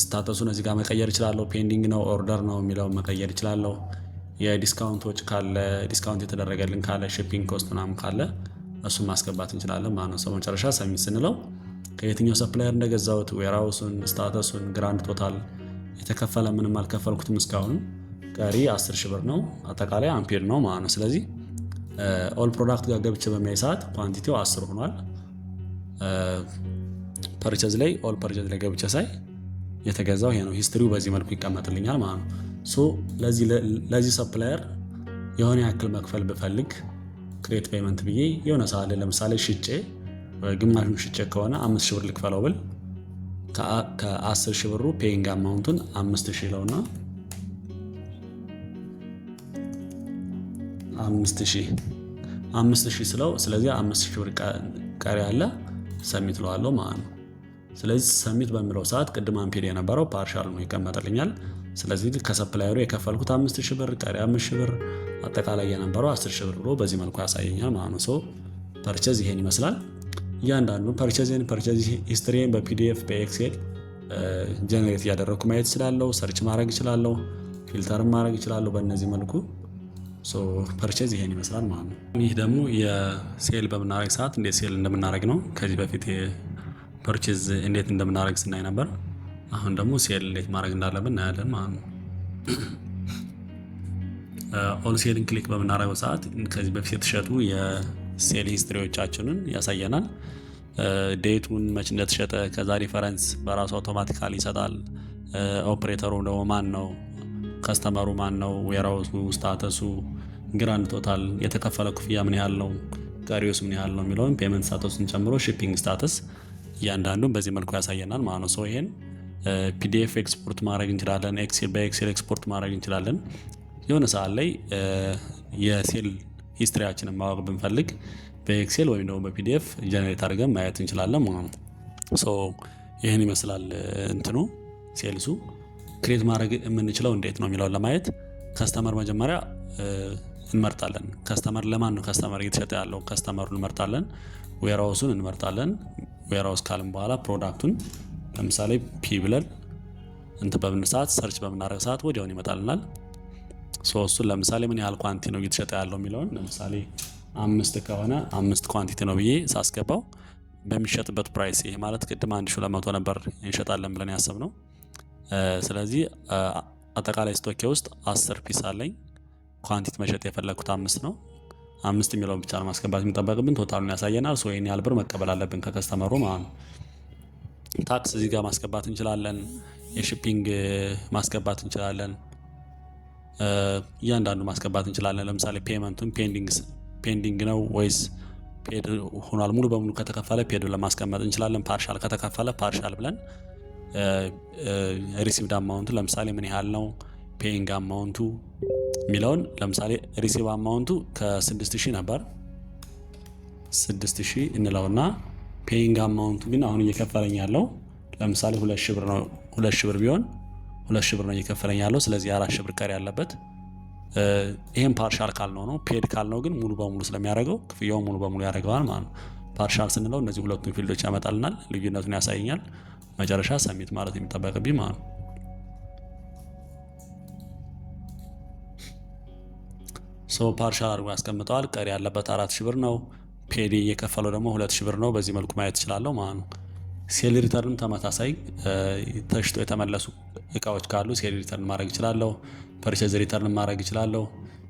ስታተሱን እዚህ ጋር መቀየር እችላለሁ። ፔንዲንግ ነው ኦርደር ነው የሚለውን መቀየር እችላለሁ። የዲስካውንቶች ካለ ዲስካውንት የተደረገልን ካለ ሺፒንግ ኮስት ምናምን ካለ እሱን ማስገባት እንችላለን ማለት ነው። መጨረሻ ሰሚት ስንለው ከየትኛው ሰፕላየር እንደገዛሁት፣ ዌርሃውሱን፣ ስታተሱን፣ ግራንድ ቶታል የተከፈለ ምንም አልከፈልኩትም እስካሁን ቀሪ 10 ሺህ ብር ነው። አጠቃላይ አምፔር ነው ማለት ነው። ስለዚህ ኦል ፕሮዳክት ጋር ገብቼ በሚያይ ሰዓት ኳንቲቲው 10 ሆኗል። ፐርቼዝ ላይ ኦል ፐርቼዝ ላይ ገብቼ ሳይ የተገዛው ይሄ ነው። ሂስትሪው በዚህ መልኩ ይቀመጥልኛል ማለት ነው። ለዚህ ሰፕላየር የሆነ ያክል መክፈል ብፈልግ ክሬት ፔመንት ብዬ የሆነ ሰዓት ላይ ለምሳሌ ሽጬ ግማሹን ሽጬ ከሆነ 5000 ብር ልክፈለው ብል ከ10 ሺህ ብሩ ፔይንግ አማውንቱን 5000 ለውና 5000 ስለው ስለዚህ 5000 ብር ቀሪ አለ ሰሚት ለዋለሁ ማለት ነው። ስለዚህ ሰሚት በሚለው ሰዓት ቅድም አንፔድ የነበረው ፓርሻል ነው ይቀመጥልኛል። ስለዚህ ከሰፕላየሩ የከፈልኩት 5000 ብር ቀሪ 5000 ብር አጠቃላይ የነበረው 10000 ብር ብሎ በዚህ መልኩ ያሳየኛል ማለት ነው። ሶ ፐርቼዝ ይሄን ይመስላል። እያንዳንዱ ፐርቼዝ ሂስትሪን በፒዲኤፍ በኤክሴል ጀነሬት እያደረግኩ ማየት እችላለሁ። ሰርች ማድረግ እችላለሁ። ፊልተርም ማድረግ እችላለሁ በእነዚህ መልኩ። ሶ ፐርቼዝ ይሄን ይመስላል ማለት ነው። ይህ ደግሞ የሴል በምናደርግ ሰዓት እንዴት ሴል እንደምናደርግ ነው። ከዚህ በፊት ፐርቼዝ እንዴት እንደምናደርግ ስናይ ነበር። አሁን ደግሞ ሴል እንዴት ማድረግ እንዳለብን እናያለን ማለት ነው። ኦል ሴልን ክሊክ በምናደርገው ሰዓት ከዚህ በፊት የተሸጡ የሴል ሂስትሪዎቻችንን ያሳየናል። ዴቱን መች እንደተሸጠ ከዛ ሪፈረንስ በራሱ አውቶማቲካሊ ይሰጣል። ኦፕሬተሩ ደግሞ ማን ነው፣ ከስተመሩ ማን ነው፣ ዌራውሱ፣ ስታተሱ፣ ግራንድ ቶታል፣ የተከፈለ ክፍያ ምን ያህል ነው፣ ቀሪውስ ምን ያህል ነው የሚለውን ፔመንት ስታተሱን ጨምሮ ሺፒንግ ስታተስ እያንዳንዱን በዚህ መልኩ ያሳየናል ማለት ነው። ሶ ይሄን ፒዲኤፍ ኤክስፖርት ማድረግ እንችላለን። በኤክሴል ኤክስፖርት ማድረግ እንችላለን። የሆነ ሰዓት ላይ የሴል ሂስትሪያችንን ማወቅ ብንፈልግ በኤክሴል ወይም ደግሞ በፒዲኤፍ ጀነሬት አድርገን ማየት እንችላለን ማለት ነው። ሶ ይህን ይመስላል እንትኑ ሴልሱ። ክሬት ማድረግ የምንችለው እንዴት ነው የሚለውን ለማየት ከስተመር መጀመሪያ እንመርጣለን። ከስተመር ለማን ነው ከስተመር እየተሸጠ ያለው ከስተመሩን እንመርጣለን። ዌራውሱን እንመርጣለን። ዌራውስ ካልን በኋላ ፕሮዳክቱን ለምሳሌ ፒ ብለን በምን ሰዓት ሰርች በምናደርግ ሰዓት ወዲያውን ይመጣልናል። ሶ እሱን ለምሳሌ ምን ያህል ኳንቲቲ ነው እየተሸጠ ያለው የሚለውን ለምሳሌ 5 ከሆነ 5 ኳንቲቲ ነው ብዬ ሳስገባው በሚሸጥበት ፕራይስ፣ ይሄ ማለት ቅድም 1200 ነበር እንሸጣለን ብለን ያሰብነው። ስለዚህ አጠቃላይ ስቶኬ ውስጥ 10 ፒስ አለኝ። ኳንቲቲ መሸጥ የፈለግኩት 5 ነው። 5 የሚለውን ብቻ ነው ማስገባት የሚጠበቅብን። ቶታሉን ያሳየናል። ሶ ይሄን ያህል ብር መቀበል አለብን ከከስተመሩ ማለት ነው። ታክስ እዚህ ጋር ማስገባት እንችላለን። የሺፒንግ ማስገባት እንችላለን። እያንዳንዱ ማስገባት እንችላለን። ለምሳሌ ፔመንቱን ፔንዲንግ ነው ወይስ ፔድ ሆኗል፣ ሙሉ በሙሉ ከተከፈለ ፔድ ብለን ማስቀመጥ እንችላለን። ፓርሻል ከተከፈለ ፓርሻል ብለን ሪሲቭድ አማውንቱ ለምሳሌ ምን ያህል ነው፣ ፔይንግ አማውንቱ የሚለውን ለምሳሌ ሪሲቭ አማውንቱ ከ6000 ነበር 6000 እንለውና ፔይንግ አማውንቱ ግን አሁን እየከፈለኝ ያለው ለምሳሌ 2000 ብር ነው። 2000 ብር ቢሆን 2000 ብር ነው እየከፈለኝ ያለው። ስለዚህ 4000 ብር ቀሪ ያለበት። ይሄን ፓርሻል ካልነው ነው። ፔድ ካልነው ግን ሙሉ በሙሉ ስለሚያደርገው ክፍያውን ሙሉ በሙሉ ያደርገዋል ማለት ነው። ፓርሻል ስንለው እነዚህ ሁለቱን ፊልዶች ያመጣልናል፣ ልዩነቱን ያሳየኛል። መጨረሻ ሰሚት ማለት የሚጠበቅብኝ ማለት ነው። ሶ ፓርሻል አድርጎ ያስቀምጠዋል። ቀሪ ያለበት 4000 ብር ነው። ፔዲ እየከፈለው ደግሞ 2000 ብር ነው። በዚህ መልኩ ማየት እችላለሁ ማለት ነው። ሴል ሪተርን ተመሳሳይ ተሽጦ የተመለሱ እቃዎች ካሉ ሴል ሪተርን ማድረግ እችላለሁ። ፐርቼዝ ሪተርን ማድረግ እችላለሁ።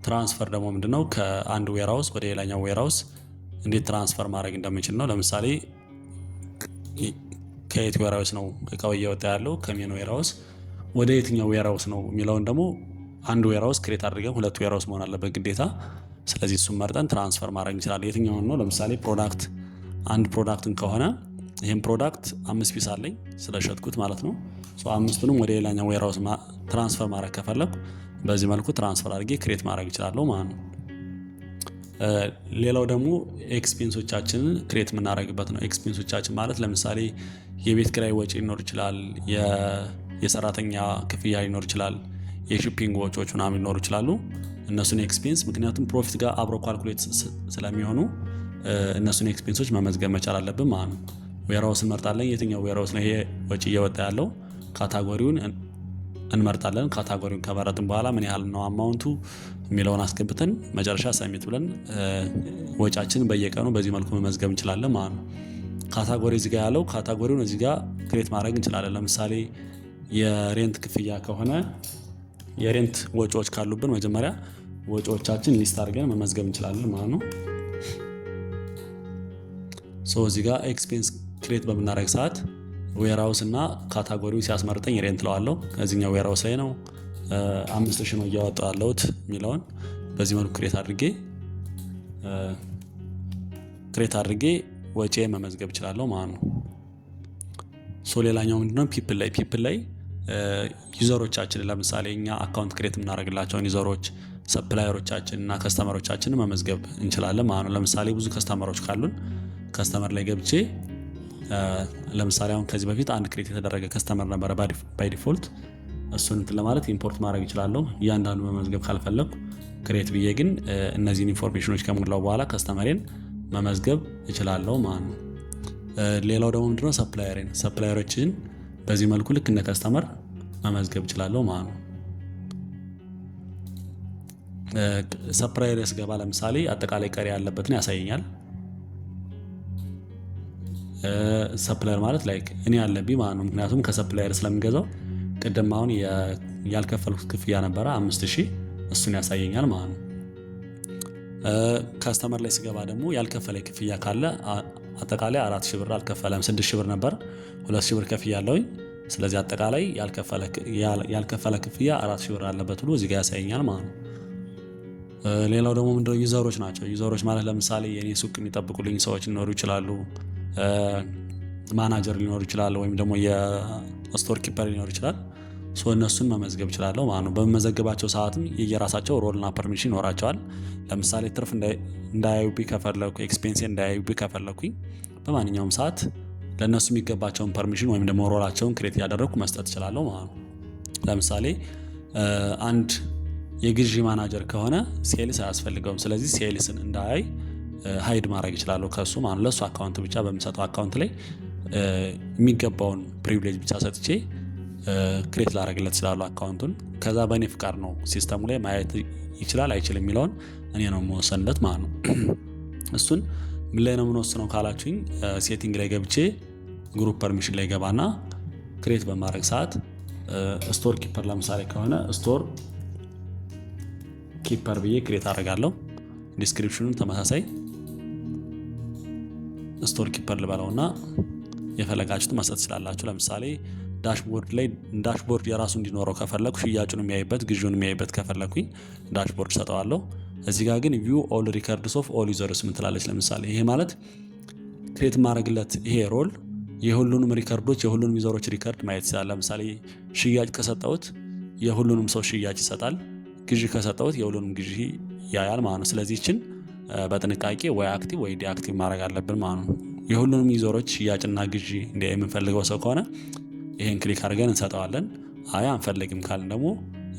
ትራንስፈር ደግሞ ምንድነው ከአንድ ዌራውስ ወደ ሌላኛው ዌራውስ እንዴት ትራንስፈር ማድረግ እንደምንችል ነው። ለምሳሌ ከየት ዌራውስ ነው እቃው እየወጣ ያለው ከሜን ዌራውስ ወደ የትኛው ዌራውስ ነው የሚለውን ደግሞ አንድ ዌራውስ ክሬት አድርገን ሁለት ዌራውስ መሆን አለበት ግዴታ። ስለዚህ እሱን መርጠን ትራንስፈር ማድረግ እንችላለን። የትኛውን ነው ለምሳሌ ፕሮዳክት አንድ ፕሮዳክትን ከሆነ ይሄን ፕሮዳክት 5 ፒስ አለኝ ስለሸጥኩት ማለት ነው። ሶ 5ቱንም ወደ ሌላኛው ዌራውስ ትራንስፈር ማድረግ ከፈለኩ በዚህ መልኩ ትራንስፈር አድርጌ ክሬት ማድረግ እችላለሁ ማለት ነው። ሌላው ደግሞ ኤክስፔንሶቻችንን ክሬት የምናደርግበት ነው። ኤክስፔንሶቻችን ማለት ለምሳሌ የቤት ኪራይ ወጪ ሊኖር ይችላል፣ የሰራተኛ ክፍያ ሊኖር ይችላል፣ የሺፒንግ ወጪዎች ምናምን ሊኖሩ ይችላሉ። እነሱን ኤክስፔንስ ምክንያቱም ፕሮፊት ጋር አብሮ ካልኩሌት ስለሚሆኑ እነሱን ኤክስፔንሶች መመዝገብ መቻል አለብን ማለት ነው። ዌራውስ እንመርጣለን። የትኛው ዌራውስ ነው ይሄ ወጪ እየወጣ ያለው ካታጎሪውን እንመርጣለን። ካታጎሪውን ከመረጥን በኋላ ምን ያህል ነው አማውንቱ የሚለውን አስገብተን መጨረሻ ሰሚት ብለን ወጫችንን በየቀኑ በዚህ መልኩ መመዝገብ እንችላለን ማለት ነው። ካታጎሪ እዚህ ጋር ያለው ካታጎሪውን እዚህ ጋር ክሬት ማድረግ እንችላለን። ለምሳሌ የሬንት ክፍያ ከሆነ የሬንት ወጪዎች ካሉብን መጀመሪያ ወጪዎቻችን ሊስት አድርገን መመዝገብ እንችላለን ማለት ነው። ሶ እዚህ ጋር ኤክስፔንስ ክሬት በምናደርግ ሰዓት ዌራውስ እና ካታጎሪው ሲያስመርጠኝ ሬንት ለዋለሁ። ከዚህኛው ዌራውስ ላይ ነው 5000 ነው እያወጣሁ ያለሁት የሚለውን በዚህ መልኩ ክሬት አድርጌ ወጪ መመዝገብ እችላለሁ ማለት ነው። ሶ ሌላኛው ምንድነው ፒፕል ላይ ዩዘሮቻችን ለምሳሌ እኛ አካውንት ክሬት የምናደርግላቸውን ዩዘሮች ሰፕላየሮቻችን እና ከስተመሮቻችንን መመዝገብ እንችላለን ማለት ነው። ለምሳሌ ብዙ ከስተመሮች ካሉን ከስተመር ላይ ገብቼ ለምሳሌ አሁን ከዚህ በፊት አንድ ክሬት የተደረገ ከስተመር ነበረ ባይ ዲፎልት እሱን እንትን ለማለት ኢምፖርት ማድረግ እችላለሁ። እያንዳንዱ መመዝገብ ካልፈለኩ ክሬት ብዬ ግን እነዚህን ኢንፎርሜሽኖች ከሞላው በኋላ ከስተመሬን መመዝገብ እችላለሁ ማለት ነው። ሌላው ደግሞ ምንድነው ሰፕላየሮችን በዚህ መልኩ ልክ እንደ ከስተመር መመዝገብ እችላለሁ ማለት ነው። ሰፕላየር ስገባ ለምሳሌ አጠቃላይ ቀሪ ያለበትን ያሳየኛል። ሰፕላየር ማለት ላይክ እኔ ያለብኝ ማለት ነው። ምክንያቱም ከሰፕላየር ስለምገዛው ቅድም አሁን ያልከፈልኩት ክፍያ ነበረ 5000 እሱን ያሳየኛል ማለት ነው። ከስተመር ላይ ስገባ ደግሞ ያልከፈለ ክፍያ ካለ አጠቃላይ 4000 ብር አልከፈለም 6000 ብር ነበር 2000 ብር ከፍያለሁኝ። ስለዚህ አጠቃላይ ያልከፈለ ክፍያ 4000 ብር አለበት ብሎ እዚህ ጋር ያሳየኛል ማለት ነው። ሌላው ደግሞ ምንድነው ዩዘሮች ናቸው። ዩዘሮች ማለት ለምሳሌ የኔ ሱቅ የሚጠብቁልኝ ሰዎች ሊኖሩ ይችላሉ፣ ማናጀር ሊኖር ይችላል፣ ወይም ደግሞ የስቶር ኪፐር ሊኖር ይችላል። እነሱን መመዝገብ እችላለሁ ማለት ነው። በመመዘግባቸው ሰዓትም የየራሳቸው ሮልና ፐርሚሽን ይኖራቸዋል። ለምሳሌ ትርፍ እንዳያዩብኝ ከፈለኩ፣ ኤክስፔንስ እንዳያዩብኝ ከፈለኩኝ በማንኛውም ሰዓት ለእነሱ የሚገባቸውን ፐርሚሽን ወይም ደግሞ ሮላቸውን ክሬት ያደረግኩ መስጠት እችላለሁ ማለት ነው። ለምሳሌ አንድ የግዢ ማናጀር ከሆነ ሴልስ አያስፈልገውም። ስለዚህ ሴልስን እንዳያይ ሃይድ ማድረግ እችላለሁ ከሱ ማለት ለሱ አካውንት ብቻ በሚሰጠው አካውንት ላይ የሚገባውን ፕሪቪሌጅ ብቻ ሰጥቼ ክሬት ላደርግለት እችላለሁ አካውንቱን። ከዛ በእኔ ፍቃድ ነው ሲስተሙ ላይ ማየት ይችላል አይችልም የሚለውን እኔ ነው የምወሰንለት ማለት ነው። እሱን ምን ላይ ነው የምንወስነው ካላችሁኝ ሴቲንግ ላይ ገብቼ ግሩፕ ፐርሚሽን ላይ ገባና ክሬት በማድረግ ሰዓት ስቶር ኪፐር ለምሳሌ ከሆነ ስቶር ኪፐር ብዬ ክሬት አደርጋለሁ። ዲስክሪፕሽኑን ተመሳሳይ ስቶር ኪፐር ልበለውና የፈለጋችሁት መስጠት ትችላላችሁ። ለምሳሌ ዳሽቦርድ የራሱ እንዲኖረው ከፈለኩ ሽያጩን የሚያይበት ግዢውን የሚያይበት ከፈለኩኝ ዳሽቦርድ ሰጠዋለሁ። እዚህ ጋር ግን ቪው ኦል ሪከርድስ ኦፍ ኦል ዩዘርስ ምትላለች። ለምሳሌ ይሄ ማለት ክሬት ማድረግለት ይሄ ሮል የሁሉንም ሪከርዶች የሁሉንም ዩዘሮች ሪከርድ ማየት ይችላል። ለምሳሌ ሽያጭ ከሰጠሁት የሁሉንም ሰው ሽያጭ ይሰጣል። ግዢ ከሰጠሁት የሁሉንም ግዢ ያያል ማለት ነው። ስለዚህ ይችን በጥንቃቄ ወይ አክቲቭ ወይ ዲአክቲቭ ማድረግ አለብን ማለት ነው። የሁሉንም ዩዘሮች ሽያጭና ግዢ እንዲያይ የምንፈልገው ሰው ከሆነ ይሄን ክሊክ አድርገን እንሰጠዋለን። አይ አንፈልግም ካልን ደግሞ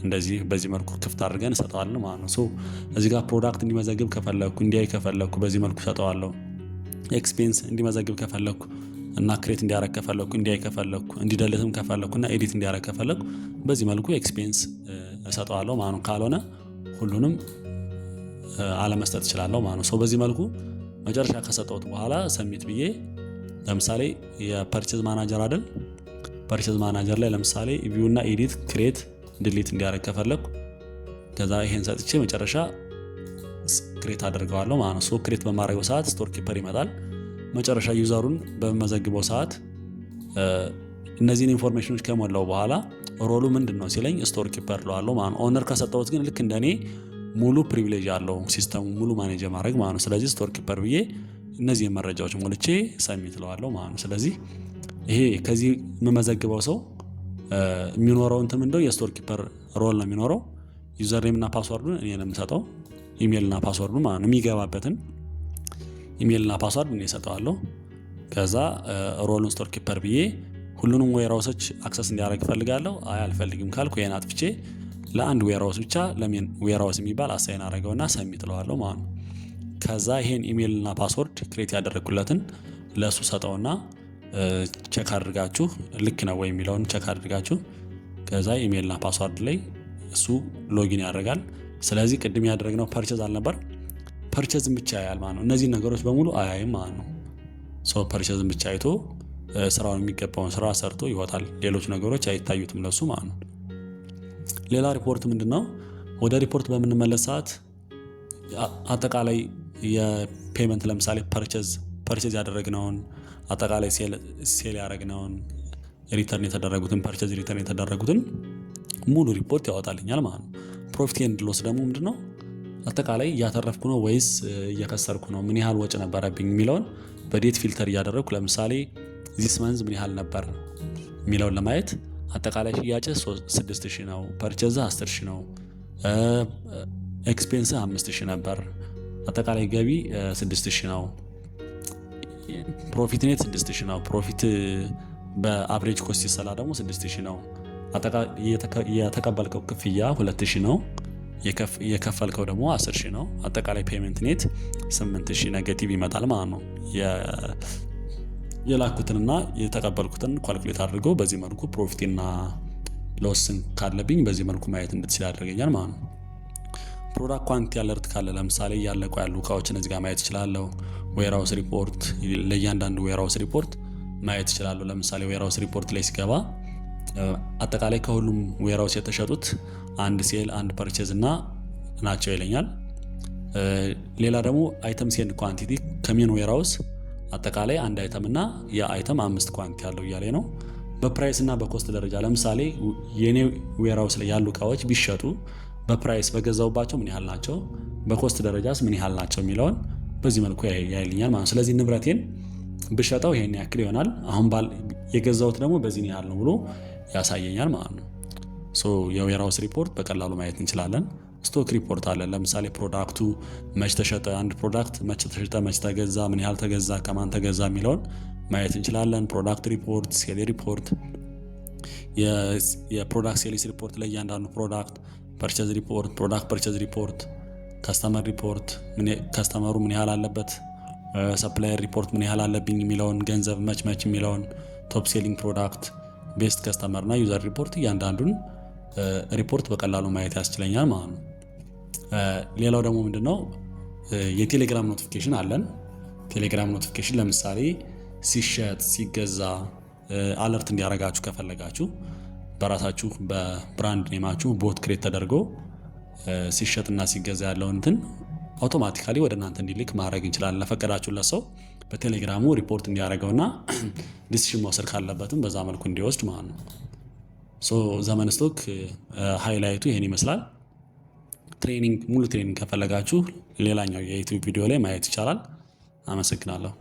እንደዚህ በዚህ መልኩ ክፍት አድርገን እንሰጠዋለን ማለት ነው። እዚህ ጋር ፕሮዳክት እንዲመዘግብ ከፈለኩ እንዲያይ ከፈለኩ በዚህ መልኩ ሰጠዋለሁ። ኤክስፔንስ እንዲመዘግብ ከፈለኩ እና ክሬት እንዲያረግ ከፈለኩ እንዲያይ ከፈለኩ እንዲደልትም ከፈለኩ እና ኤዲት እንዲያረግ ከፈለኩ በዚህ መልኩ ኤክስፔንስ እሰጠዋለሁ ማለት ነው። ካልሆነ ሁሉንም አለመስጠት እችላለሁ ማለት ነው። በዚህ መልኩ መጨረሻ ከሰጠሁት በኋላ ሰሚት ብዬ ለምሳሌ የፐርቼዝ ማናጀር አይደል ፐርቼዝ ማናጀር ላይ ለምሳሌ ቪው እና ኤዲት ክሬት ዲሊት እንዲያደርግ ከፈለኩ ከዛ ይሄን ሰጥቼ መጨረሻ ክሬት አደርገዋለሁ ማለት ነው። ክሬት በማድረገው ሰዓት ስቶር ኪፐር ይመጣል። መጨረሻ ዩዘሩን በመዘግበው ሰዓት እነዚህን ኢንፎርሜሽኖች ከሞላው በኋላ ሮሉ ምንድነው ሲለኝ ስቶር ኪፐር ለዋለሁ ማለት ነው። ኦነር ከሰጠሁት ግን ልክ እንደኔ ሙሉ ፕሪቪሌጅ አለው ሲስተሙ ሙሉ ማኔጅ ማድረግ ማለት ነው። ስለዚህ ስቶር ኪፐር ብዬ እነዚህን መረጃዎች ሞልቼ ሰሚት ለዋለሁ ማለት ነው። ስለዚህ ይሄ ከዚህ የምመዘግበው ሰው የሚኖረው እንትን ምንድነው የስቶር ኪፐር ሮል ነው የሚኖረው። ዩዘር ኔም እና ፓስወርዱን እኔ ነው የምሰጠው። ኢሜል እና ፓስወርዱን ማለት ነው የሚገባበትን ኢሜል እና ፓስወርድ እኔ እሰጠዋለሁ። ከዛ ሮሉን ስቶር ኪፐር ብዬ ሁሉንም ዌርሃውሶች አክሰስ እንዲያደርግ እፈልጋለሁ። አይ አልፈልግም ካልኩ ይሄን አጥፍቼ ለአንድ ዌርሃውስ ብቻ ለምን ዌርሃውስ የሚባል አሳይን አደረገውና ሰሚት እለዋለሁ ማለት ነው። ከዛ ይሄን ኢሜል እና ፓስወርድ ክሬት ያደረኩለትን ለሱ ሰጠውና ቼክ አድርጋችሁ ልክ ነው ወይ የሚለውን ቼክ አድርጋችሁ ከዛ ኢሜል እና ፓስወርድ ላይ እሱ ሎጊን ያደርጋል። ስለዚህ ቅድም ያደረግነው ፐርቼዝ አልነበር ፐርቼዝን ብቻ ያያል ማለት ነው። እነዚህ ነገሮች በሙሉ አያይም ማለት ነው። ፐርቼዝን ብቻ አይቶ ስራውን የሚገባውን ስራ ሰርቶ ይወጣል። ሌሎች ነገሮች አይታዩትም ለሱ ማለት ነው። ሌላ ሪፖርት ምንድነው? ወደ ሪፖርት በምንመለስ ሰዓት አጠቃላይ የፔመንት ለምሳሌ ፐርቼዝ ያደረግነውን አጠቃላይ ሴል ያደረግነውን ሪተርን የተደረጉትን ፐርቼዝ ሪተርን የተደረጉትን ሙሉ ሪፖርት ያወጣልኛል ማለት ነው። ፕሮፊት ኤንድ ሎስ ደግሞ ምንድነው? አጠቃላይ እያተረፍኩ ነው ወይስ እየከሰርኩ ነው፣ ምን ያህል ወጪ ነበረብኝ የሚለውን በዴት ፊልተር እያደረግኩ ለምሳሌ ዚስ መንዝ ምን ያህል ነበር የሚለውን ለማየት አጠቃላይ ሽያጭ 6000 ነው፣ ፐርቼዝ 10000 ነው፣ ኤክስፔንስ 5000 ነበር። አጠቃላይ ገቢ 6000 ነው። ፕሮፊት ኔት 6000 ነው። ፕሮፊት በአቨሬጅ ኮስት ሲሰላ ደግሞ 6000 ነው። የተቀበልከው ክፍያ 2000 ነው። የከፈልከው ደግሞ 10000 ነው። አጠቃላይ ፔመንት ኔት 8000 ኔጌቲቭ ይመጣል ማለት ነው። የላኩትንና የተቀበልኩትን ኳልኩሌት አድርገው በዚህ መልኩ ፕሮፊትና ሎስን ካለብኝ በዚህ መልኩ ማየት እንድትችል ያደርገኛል ማለት ነው። ፕሮዳክት ኳንቲቲ አለርት ካለ ለምሳሌ እያለቁ ያሉ እቃዎችን እዚህ ጋር ማየት እችላለሁ። ዌርሃውስ ሪፖርት ለእያንዳንዱ ዌርሃውስ ሪፖርት ማየት እችላለሁ። ለምሳሌ ዌርሃውስ ሪፖርት ላይ ሲገባ አጠቃላይ ከሁሉም ዌርሃውስ የተሸጡት አንድ ሴል አንድ ፐርቼዝ እና ናቸው ይለኛል። ሌላ ደግሞ አይተም ሴንድ ኳንቲቲ ከሜን ዌርሃውስ አጠቃላይ አንድ አይተም እና የአይተም 5 ኳንቲቲ ያለው እያለኝ ነው። በፕራይስ እና በኮስት ደረጃ ለምሳሌ የኔ ዌርሃውስ ላይ ያሉ እቃዎች ቢሸጡ በፕራይስ በገዛውባቸው ምን ያህል ናቸው፣ በኮስት ደረጃስ ምን ያህል ናቸው የሚለውን በዚህ መልኩ ያይልኛል ማለት ነው። ስለዚህ ንብረቴን ብሸጠው ይሄን ያክል ይሆናል፣ አሁን የገዛውት ደግሞ በዚህ ያህል ነው ብሎ ያሳየኛል ማለት ነው። የዌርሃውስ ሪፖርት በቀላሉ ማየት እንችላለን። ስቶክ ሪፖርት አለ። ለምሳሌ ፕሮዳክቱ መች ተሸጠ፣ አንድ ፕሮዳክት መች ተሸጠ፣ መች ተገዛ፣ ምን ያህል ተገዛ፣ ከማን ተገዛ የሚለውን ማየት እንችላለን። ፕሮዳክት ሪፖርት፣ ሴል ሪፖርት፣ የፕሮዳክት ሴልስ ሪፖርት ለእያንዳንዱ ፕሮዳክት፣ ፐርቼዝ ሪፖርት፣ ፕሮዳክት ፐርቼዝ ሪፖርት፣ ከስተመር ሪፖርት ከስተመሩ ምን ያህል አለበት፣ ሰፕላየር ሪፖርት ምን ያህል አለብኝ የሚለውን ገንዘብ መች የሚለውን፣ ቶፕ ሴሊንግ ፕሮዳክት፣ ቤስት ከስተመር እና ዩዘር ሪፖርት እያንዳንዱን ሪፖርት በቀላሉ ማየት ያስችለኛል ማለት ነው። ሌላው ደግሞ ምንድነው የቴሌግራም ኖቲፊኬሽን አለን። ቴሌግራም ኖቲፊኬሽን ለምሳሌ ሲሸጥ ሲገዛ አለርት እንዲያረጋችሁ ከፈለጋችሁ በራሳችሁ በብራንድ ኔማችሁ ቦት ክሬት ተደርጎ ሲሸጥና ሲገዛ ያለውን እንትን አውቶማቲካሊ ወደ እናንተ እንዲልክ ማድረግ እንችላለን። ለፈቀዳችሁለት ሰው በቴሌግራሙ ሪፖርት እንዲያደርገውና ዲሲሽን መውሰድ ካለበትም በዛ መልኩ እንዲወስድ ማለት ነው። ዘመን ስቶክ ሃይላይቱ ይሄን ይመስላል። ሙሉ ትሬኒንግ ከፈለጋችሁ ሌላኛው የዩቲዩብ ቪዲዮ ላይ ማየት ይቻላል። አመሰግናለሁ።